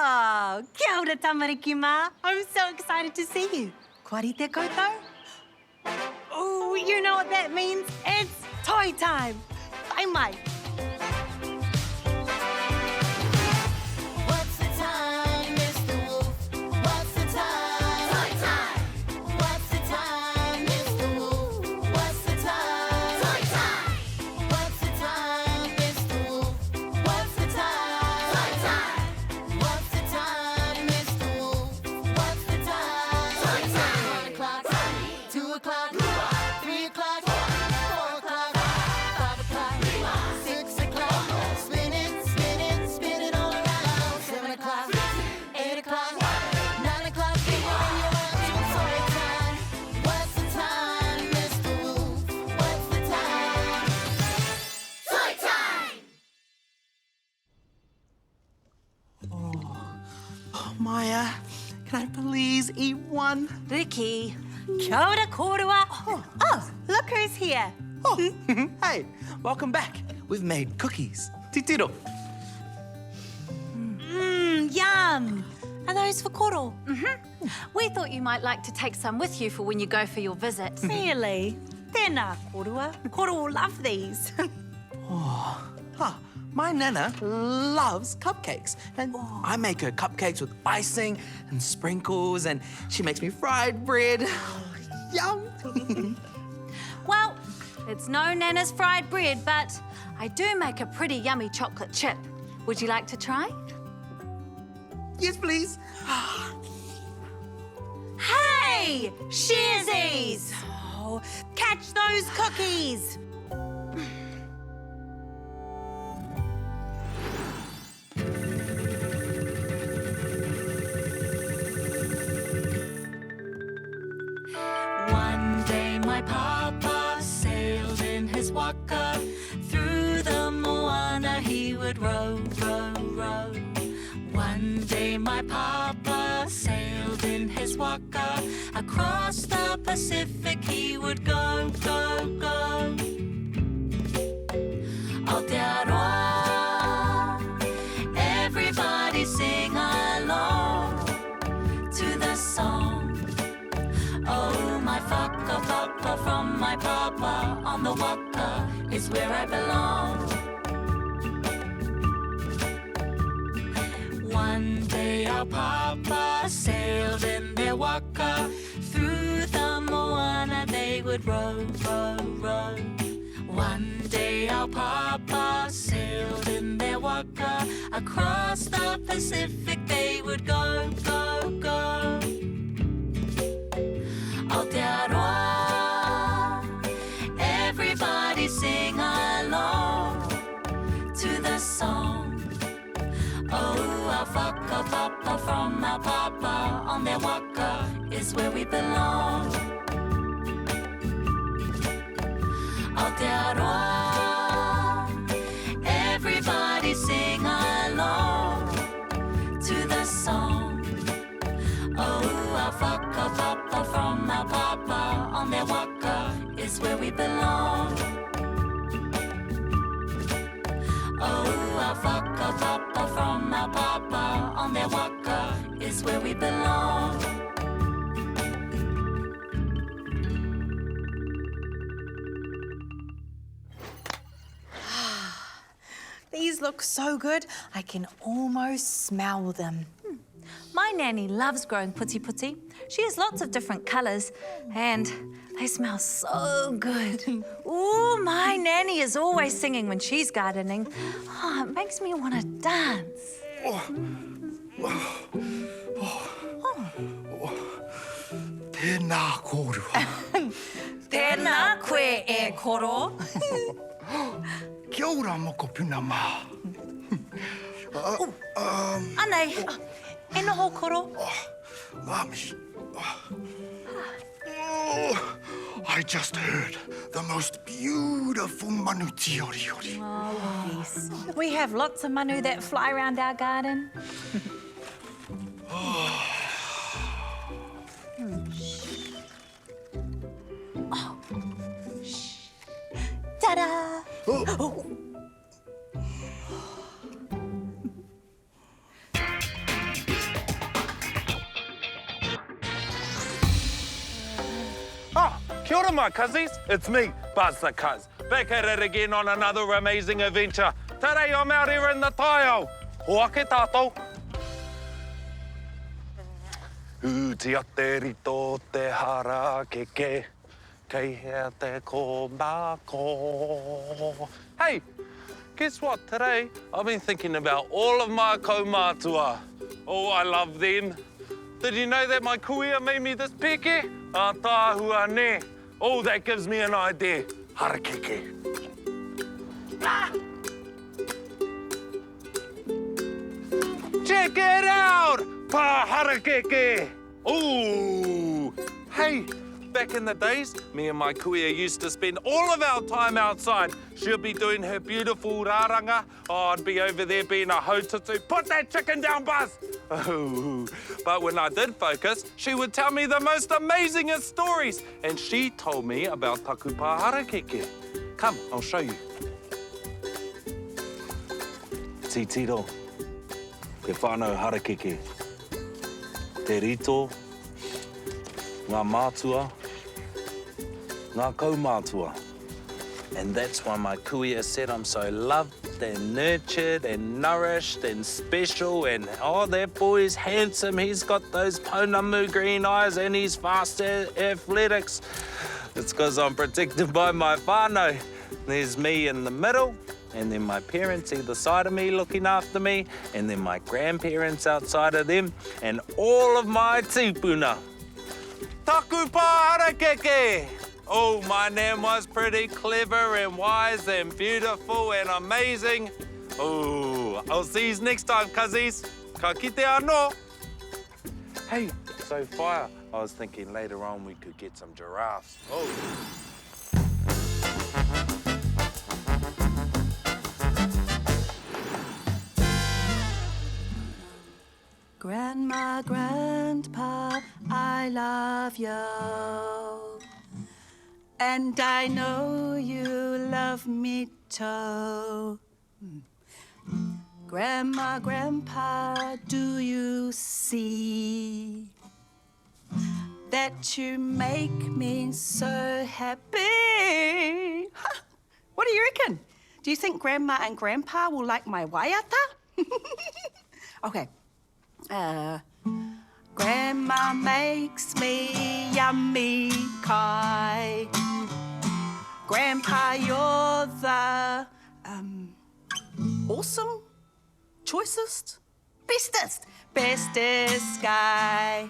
Oh, kia ora tamariki mā. I'm so excited to see you. Koari te koutou? Oh, you know what that means? It's Toi Time. Bye, mai. What's the time, Mr. Wolf? What's the time? Toi time. What's the time, Mr. Wolf? What's the time? Toi time. What's the time, Mr. Wolf? What's the time? Toi time. What's the time, Mr. Wolf? What's the time? Toi time. 1 o'clock, 2 o'clock, 3 o'clock, 4 o'clock, 5 o'clock, 6 o'clock. Spin it, spin it, spin it all around. 7 o'clock, 8 o'clock, 9 o'clock. When you want to Toi time. What's the time, Mr. Wolf? What's the time? Toi time. Oh, Maya, can I please eat one? Ricky, kia ora korua. Oh, look who's here. Oh, hey, welcome back. We've made cookies. Titiro. Yum. Are those for Koro? We thought you might like to take some with you for when you go for your visit. Really? Tēnā korua. Koro will love these. My Nana loves cupcakes, and I make her cupcakes with icing and sprinkles, and she makes me fried bread. Yum! Well, it's no Nana's fried bread, but I do make a pretty yummy chocolate chip. Would you like to try? Yes, please. Hey, Sharesies! Oh, catch those cookies. One day my papa sailed in his waka. Through the moana he would row, row, row. One day my papa sailed in his waka. Across the Pacific he would go, go, go. Aotearoa, everybody sing along to the song. Oh, my whaka from my papa on the waka is where I belong. One day our papa sailed in their waka. Through the moana they would row, row, row. One day our papa sailed in their waka. Across the Pacific they would go, go, go. Aotearoa, everybody sing along to the song. Oh, our whaka from our papa on their waka is where we belong. Aotearoa, everybody sing along to the song. Oh, our whaka from our papa on their waka is where we belong. Oh, our whaka from our papa on their waka is where we belong. These look so good, I can almost smell them. My nanny loves growing puti-puti. She has lots of different colours and they smell so good. Ooh, my nanny is always singing when she's gardening. Oh, it makes me want to dance. Tēnā kōrua. Tēnā koe e Koro. Kia ora moko puna mā. Anei, e noho Koro. Mami. I just heard the most beautiful manu tiori. Yes. We have lots of manu that fly around our garden. Ta-da! Kia ora, my cuzzies. It's me, Buzz the Cuz, back at it again on another amazing adventure. Today I'm out here in the taiao. Hoa ke tātou. Te ate rito te hara keke, kei hea te Kaumātua. Hey, guess what? Today I've been thinking about all of my Kaumātua. Oh, I love them. Did you know that my kuia made me this peke? A tāhua ne. Oh, that gives me an idea. Harakeke. Ah! Check it out! Pa harakeke. Ooh. Hey, back in the days, me and my kuia used to spend all of our time outside. She'll be doing her beautiful rāranga. Oh, I'd be over there being a haututu. Put that chicken down, Buzz! Oh. But when I did focus, she would tell me the most amazingest stories. And she told me about taku pa harakeke. Come, I'll show you. Titiro, te whānau harakeke. Te rito, ngā mātua, ngā Kaumātua. And that's why my kuia said I'm so loved and nurtured and nourished and special. And oh, that boy's handsome. He's got those pounamu green eyes and he's fast athletics. It's because I'm protected by my whānau. There's me in the middle, and then my parents either side of me looking after me, and then my grandparents outside of them, and all of my tipuna. Taku pa harakeke! Oh, my nan was pretty clever and wise and beautiful and amazing. Oh, I'll see you next time, cuzzies. Ka kite anō. Hey, so fire. I was thinking later on we could get some giraffes. Oh. Grandma, Grandpa, I love you. And I know you love me too. Grandma, Grandpa, do you see that you make me so happy? What do you reckon? Do you think Grandma and Grandpa will like my waiata? Okay. Grandma makes me yummy kai. Grandpa, you're the awesome, choicest, bestest guy.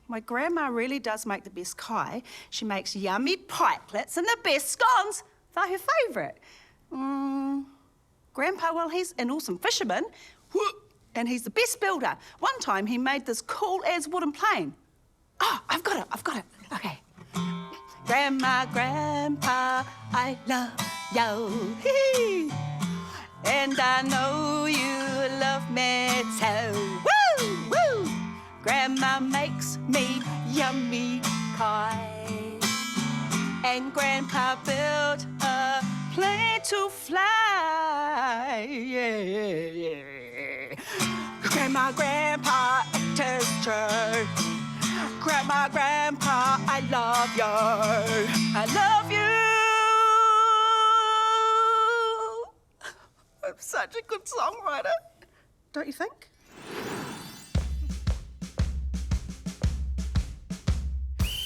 My grandma really does make the best kai. She makes yummy pikelets and the best scones. They're her favourite. Grandpa, well, he's an awesome fisherman. And he's the best builder. One time he made this cool-as wooden plane. Oh, I've got it. Okay. Grandma, Grandpa, I love you. Hee-hee. And I know you love me too. Woo, woo. Grandma makes me yummy kai. And Grandpa built a plane to fly. Yeah. Grandma, Grandpa, it is true. Grandma, Grandpa, I love you. I love you. I'm such a good songwriter. Don't you think?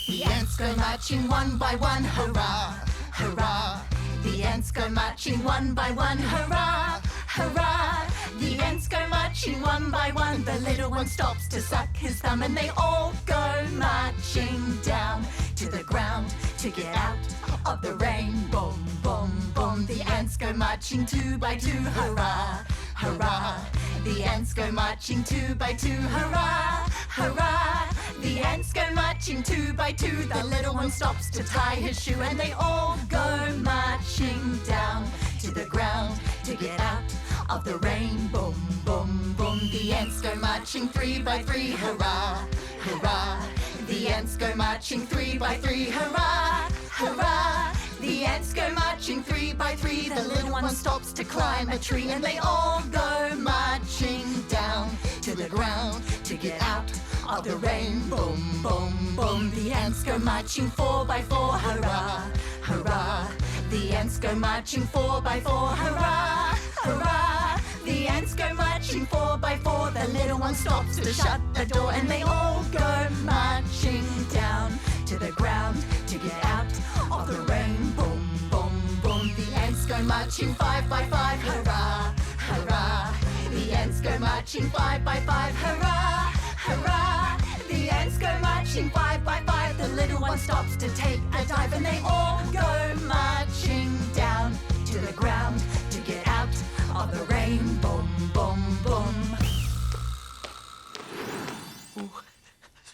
The ants go marching one by one, hurrah, hurrah. The ants go marching one by one, hurrah, hurrah. The ants go marching one by one. The little one stops to suck his thumb, and they all go marching down to the ground to get out of the rain. Boom, boom, boom. The ants go marching two by two, hurrah, hurrah. The ants go marching two by two, hurrah, hurrah. The ants go marching two by two. The little one stops to tie his shoe, and they all go marching down to the ground to get out of the rain. Boom, boom, boom. The ants go marching three by three, hurrah, hurrah. The ants go marching three by three, hurrah, hurrah. The ants go marching three by three. The little one stops to climb a tree, and they all go marching down to the ground to get out of the rain. Boom, boom, boom. The ants go marching 4 by 4. Hurrah, hurrah. The ants go marching 4 by 4. Hurrah, hurrah. The ants go marching 4 by 4. The little one stops to shut the door, and they all go marching down to the ground to get out of the rain. Boom, boom, boom. The ants go marching 5 by 5. Hurrah, hurrah. The ants go marching 5 by 5. Hurrah, hurrah. The ants go marching 5 by 5. The little one stops to take a dive, and they all go marching down to the ground to get out of the rain. Boom, boom, boom.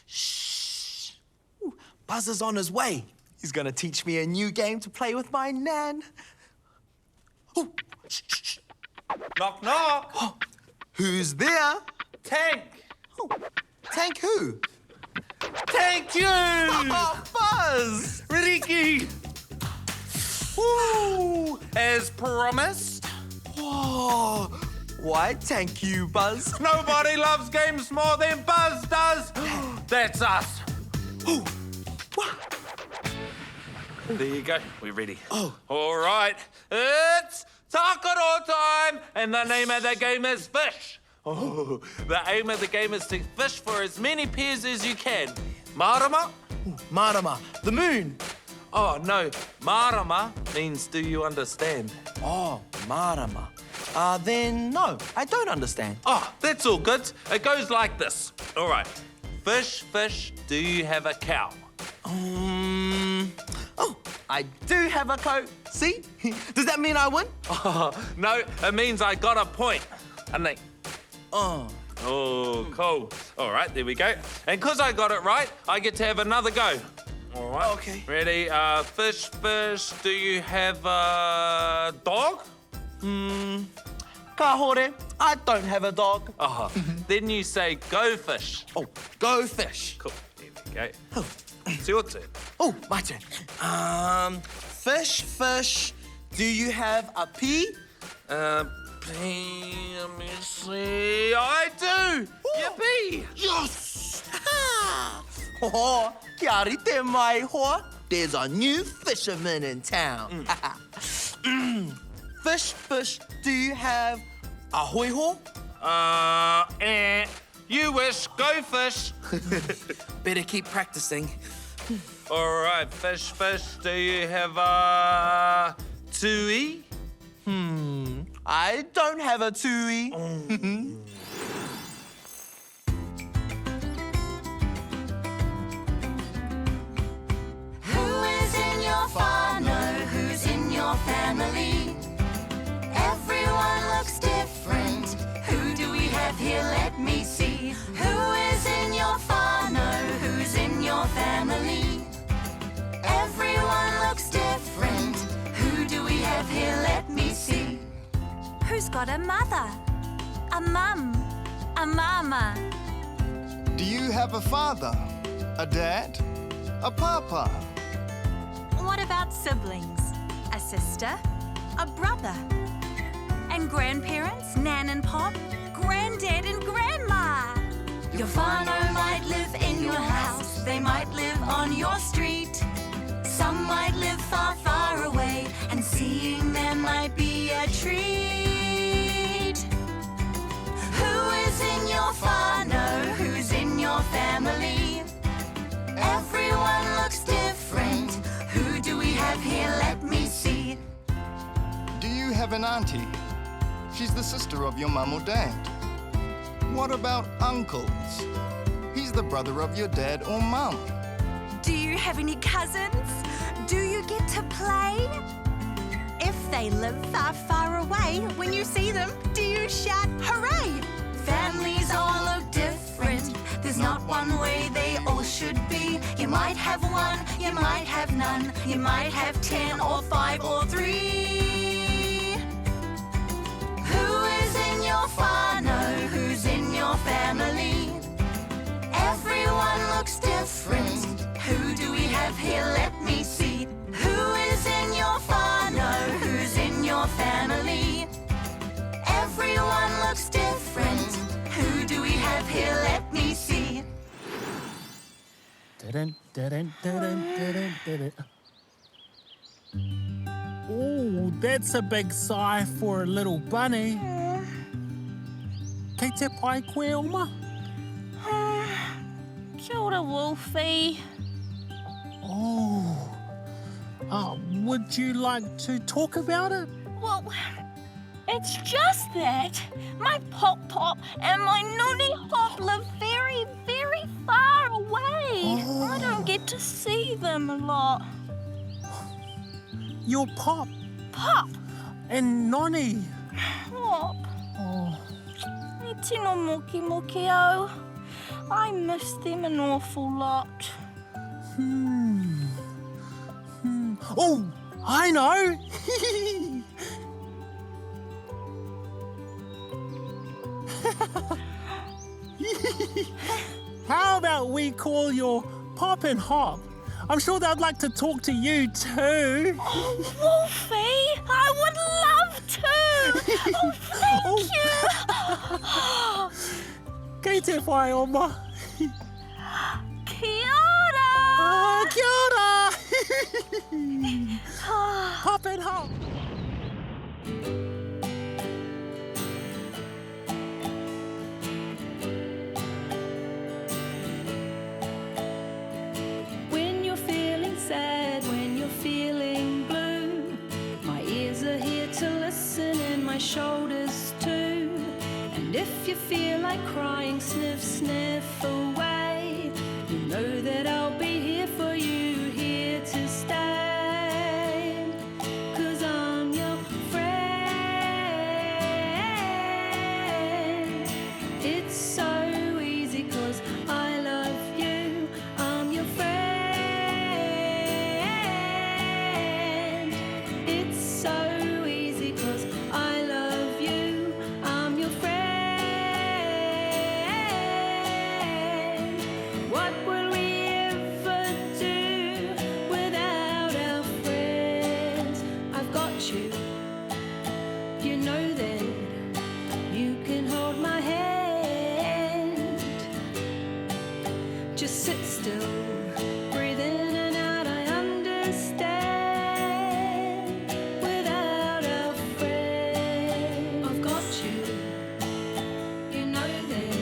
Shh. Ooh, Buzz is on his way. He's gonna teach me a new game to play with my nan. Ooh. Shh, shh, shh. Knock, knock. Oh, who's there? Tank. Oh, Tank who? Thank you. Oh, Buzz! Riki. Woo! As promised. Whoa! Why, thank you, Buzz. Nobody loves games more than Buzz does. That's us. Ooh. There you go. We're ready. Oh. All right. It's Koro time, and the name of the game is fish. Oh, the aim of the game is to fish for as many pairs as you can. Marama? Ooh, Marama, the moon. Oh, no. Marama means do you understand? Oh, Marama. Then no, I don't understand. Oh, that's all good. It goes like this. All right. Fish, fish, do you have a cow? Oh, I do have a coat. See? Does that mean I win? Oh, no, it means I got a point. And they... Oh. Oh, cool. All right, there we go. And because I got it right, I get to have another go. All right. Okay. Ready? Fish, fish, do you have a dog? Ka hore, I don't have a dog. Oh, then you say go fish. Oh, go fish. Cool. There we go. It's your turn. Oh, my turn. Fish, fish, do you have a pea? Let me see. I do. Yippee. Yes! Oh, kia rite mai hoa. There's a new fisherman in town. Fish, fish, do you have a hoi ho? You wish. Go fish. Better keep practicing. All right, fish, fish, do you have a tui? I don't have a tui. Who is in your whānau? Who's in your family? Everyone looks different. Who do we have here? Let me see. Who is in your whānau? Who's in your family? Everyone looks different. Who do we have here? Let me see. Who's got a mother? A mum? A mama? Do you have a father? A dad? A papa? What about siblings? A sister? A brother? And grandparents? Nan and Pop? Granddad and Grandma? Your whānau might live in your house. They might live on your street. Some might live far, far away, and seeing them might be a treat. Who is in your whānau? Who's in your family? Everyone looks different. Who do we have here? Let me see. Do you have an auntie? She's the sister of your mum or dad. What about uncles? He's the brother of your dad or mum. Do you have any cousins? Do you get to play? If they live far, far away, when you see them, do you shout hooray? Families all look different. There's not one way they all should be. You might have one, you might have none. You might have 10 or 5 or 3. Who is in your whānau? Who's in your family? Everyone looks different. Who do we have here? Let me see. Who is in your whānau? Who's in your family? Everyone looks different. Who do we have here? Let me see. Oh, that's a big sigh for a little bunny. Kei te pai koe, Oma? Kia ora, Wolfy. Oh. Would you like to talk about it? Well, it's just that my Pop-Pop and my Nonny Hop live very, very far away. I don't get to see them a lot. Your Pop Pop! and Nonny. Pop! Oh. E tino moki moki au. I miss them an awful lot. Oh, I know. How about we call your Pop and Hop? I'm sure they'd like to talk to you too. Oh, Wolfy! I would love to! Oh, thank you! Kei te whai, Oma. Kia ora! Kia ora! Pop and Hop. When you're feeling sad, when you're feeling blue, my ears are here to listen and my shoulders too. And if you feel like crying, sniff, sniff away. You know that I'll be here for you, here to stay. 'Cause I'm your friend. It's so easy 'cause I love you. I'm your friend. It's so easy 'cause I love you. I'm your friend. What would we ever do without our friends? I've got you. You know that you can hold my hand. Just sit still, breathe in and out. I understand. Without our friend, I've got you. You know that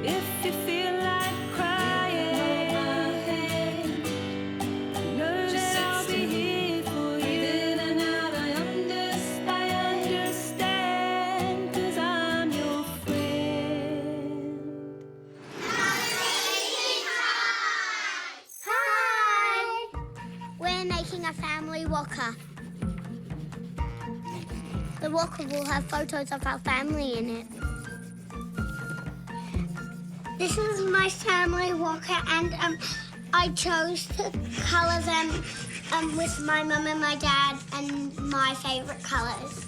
if you feel like crying, know that I'll be here for you. Breathe in and out. I understand, 'cause I'm your friend. Hi! We're making a family walker. The walker will have photos of our family in it. This is my family walker, and I chose to colour them with my mum and my dad and my favourite colours.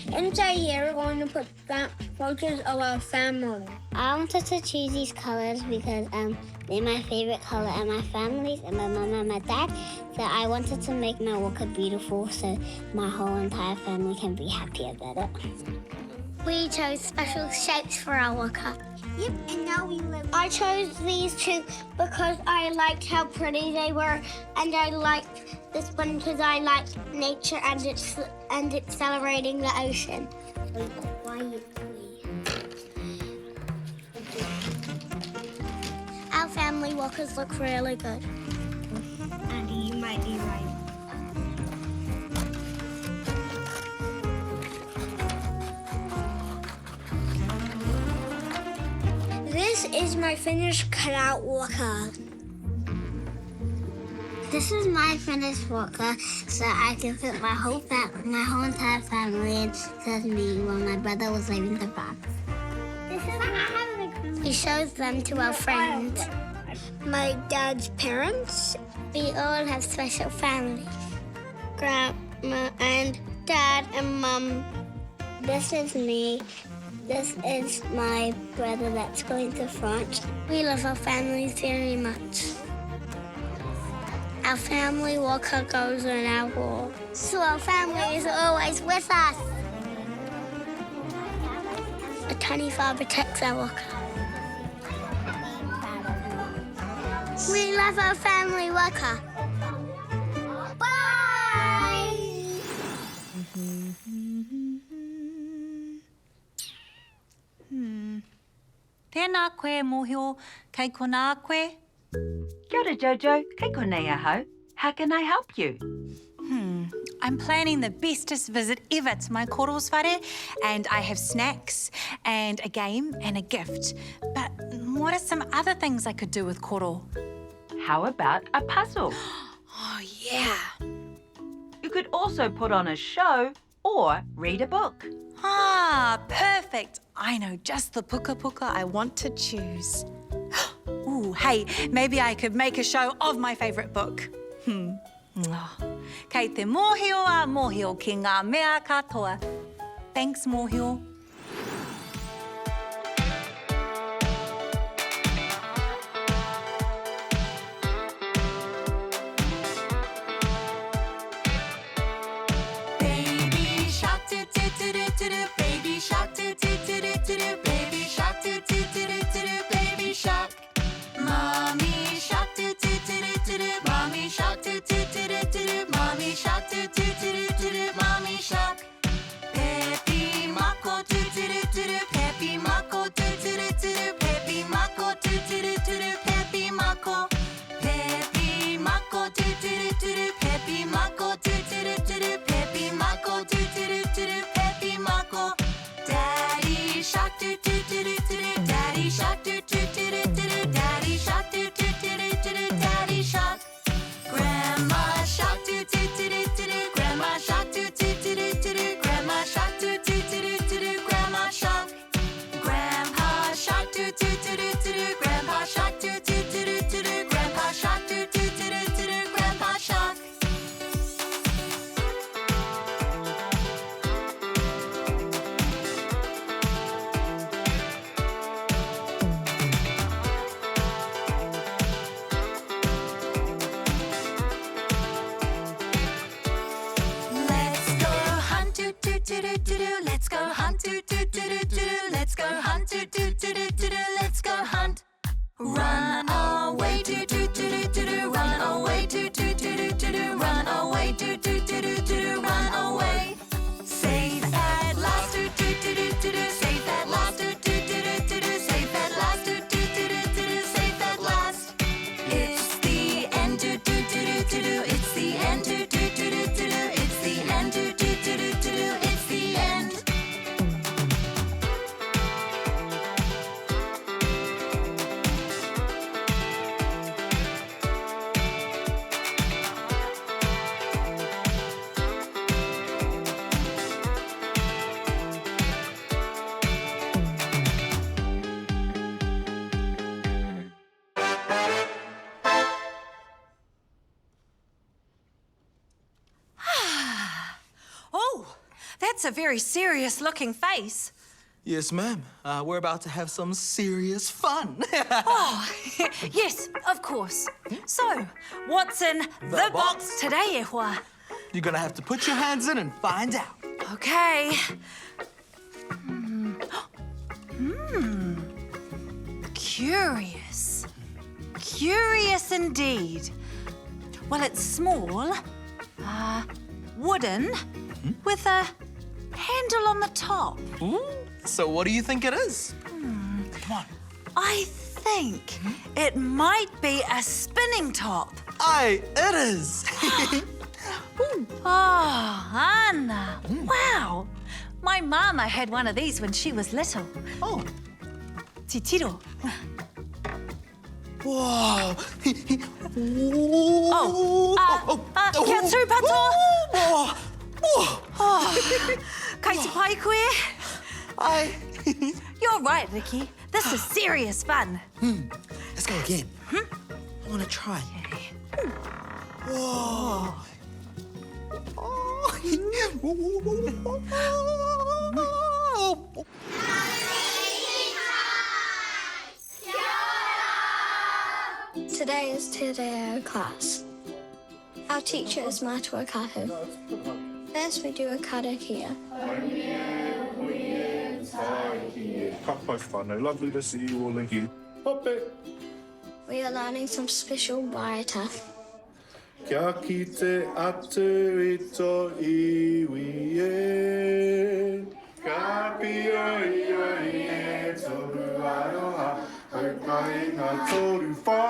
Inside here, we're going to put photos of our family. I wanted to choose these colours because they're my favourite colour and my family's and my mum and my dad. So I wanted to make my walker beautiful so my whole entire family can be happy about it. We chose special shapes for our walker. Yep, and now we live. I chose these two because I liked how pretty they were, and I liked this one because I liked nature and it's celebrating the ocean. Our family walkers look really good. Andy, you might be right. This is my finished cutout walker. This is my finished walker, so I can fit my whole entire family in with me while my brother was leaving the farm. He shows them to our friends. My dad's parents. We all have special families. Grandma and dad and mum. This is me. This is my brother that's going to France. We love our families very much. Our family walker goes on our wall. So our family is always with us. A tiny fire protects our walker. We love our family waka. Bye! Tēnā koe, mōhio, kei kona koe. Kia ora, Jojo. Kei konei ahau. How can I help you? I'm planning the bestest visit ever to my Koro's whare, and I have snacks and a game and a gift. But what are some other things I could do with Koro? How about a puzzle? Oh, yeah. You could also put on a show or read a book. Ah, perfect. I know just the puka puka I want to choose. Ooh, hey, maybe I could make a show of my favourite book. Kei te mōhio a mōhio ki ngā mea katoa. Thanks, mōhio. Baby shark do do do do do do. Baby shark do do do do do do. Baby shark do do do do do do. Baby shark. Mommy shark do do do do do do. Mommy shark do do do do do do. Mommy shark do do do do do do. Mommy shark. Peppy mako do do do do do. Peppy mako do do do do do. Peppy mako do do do do do. Peppy mako. Peppy mako do do do do do. Peppy mako do do do do do. Peppy mako do do do do do. Peppy mako. Daddy shark do do do do do do. Daddy shark do do do do do do. Daddy shark do do do do do do. Daddy shark. Grandma shark do do do do do do. Grandma shark do do do do do do. Grandma shark do do do do do do. Grandma shark. Grandpa shark do do do do do do. Grandpa shark do do do do do do. Grandpa shark do do do do do do. Grandpa shark. Let's go hunt do do do do do do. Let's go hunt do do do do do do. Let's go hunt do do do do do do. Let's go hunt. Run away do do do do do do. Run away do do do do do do. Run away do do do do do do. Run away. Safe at last do do do do do do. Safe at last do do do do do do. Safe at last do do do do do do. Safe at last. It's the end do do do do do do. It's the end do do do do do do. It's the end do do do do do do. It's the end. Oh, that's a very serious looking face. Yes, ma'am. We're about to have some serious fun. Oh, yes, of course. So, what's in the box today, Ehua? You're gonna have to put your hands in and find out. Okay. Curious. Curious indeed. Well, it's small, wooden, with a handle on the top. So what do you think it is? Come on. I think it might be a spinning top. Aye, it is. Oh, Anna. Wow. My mama had one of these when she was little. Oh. Titiro. Whoa. Kia tū pato. Kai te pai koe. Aye. You're right, Ricky. This is serious fun. Let's go again. I want to try. Whoa. Today is Te Reo class. Our teacher is Mātua Kahu. First we do a karakia. Ka pai whānau. Lovely to see you all again. Hope. We are learning some special waiata. Kia kite atu I tō iwi e. Ka pia ia e tohu aroha. Hau kai ngā toru whā.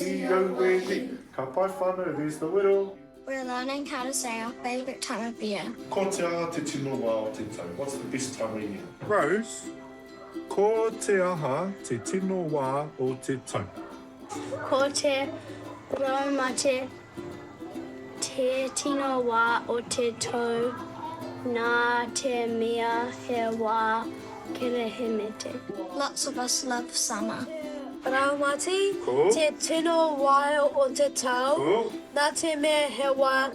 I au e te. Ka pai whānau, there's the whittle. We're learning how to say our favourite time of year. Ko te aha te tino wā o te tau. What's the best time of year? Rose, ko te aha te tino wā o te tau. Ko te raumate te tino wā o te tau, nā te mea he wā kirehimete. Lots of us love summer. Raumati, te tino wā o te tau, nā te mea he wā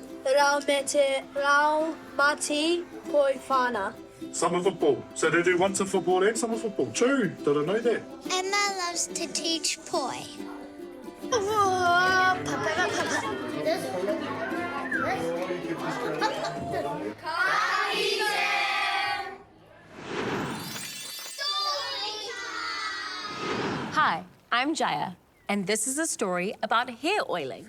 raumati poi whānau. Summer football. So they do winter football and summer football. True. Did I know that? Emma loves to teach poi. Hi, I'm Jaya, and this is a story about hair oiling.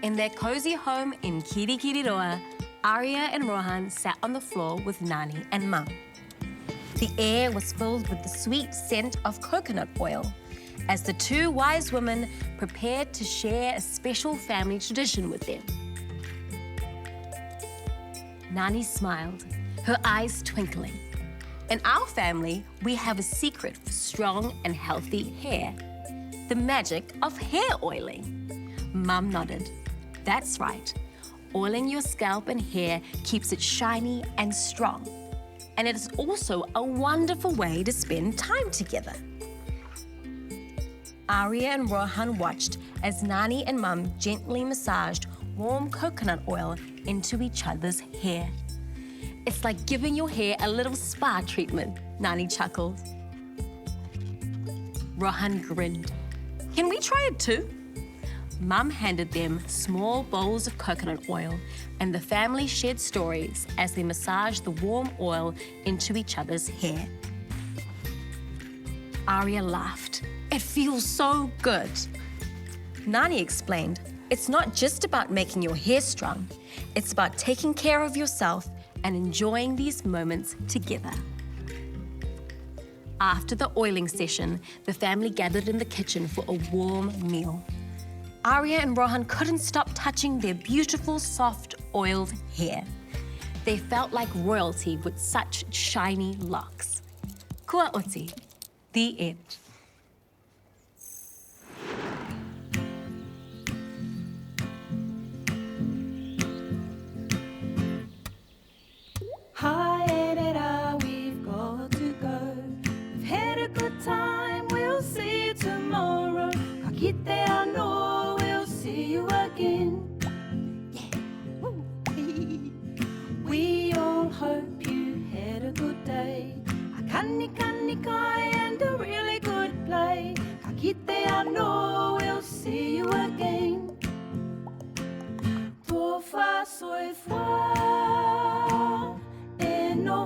In their cozy home in Kirikiriroa, Aria and Rohan sat on the floor with Nani and Mum. The air was filled with the sweet scent of coconut oil as the two wise women prepared to share a special family tradition with them. Nani smiled, her eyes twinkling. In our family, we have a secret for strong and healthy hair, the magic of hair oiling. Mum nodded. That's right. Oiling your scalp and hair keeps it shiny and strong. And it is also a wonderful way to spend time together. Aria and Rohan watched as Nani and Mum gently massaged warm coconut oil into each other's hair. It's like giving your hair a little spa treatment, Nani chuckled. Rohan grinned. Can we try it too? Mum handed them small bowls of coconut oil, and the family shared stories as they massaged the warm oil into each other's hair. Aria laughed. It feels so good. Nani explained, it's not just about making your hair strong, it's about taking care of yourself and enjoying these moments together. After the oiling session, the family gathered in the kitchen for a warm meal. Aria and Rohan couldn't stop touching their beautiful, soft, oiled hair. They felt like royalty with such shiny locks. Kua oti. The end. Hi, Edera, we've got to go. We've had a good time, we'll see you tomorrow. Ka kite anō, we'll see you again. We all hope you had a good day. A kani kai and a really good play. Ka kite anō, we'll see you again. Tō whā soi whā. No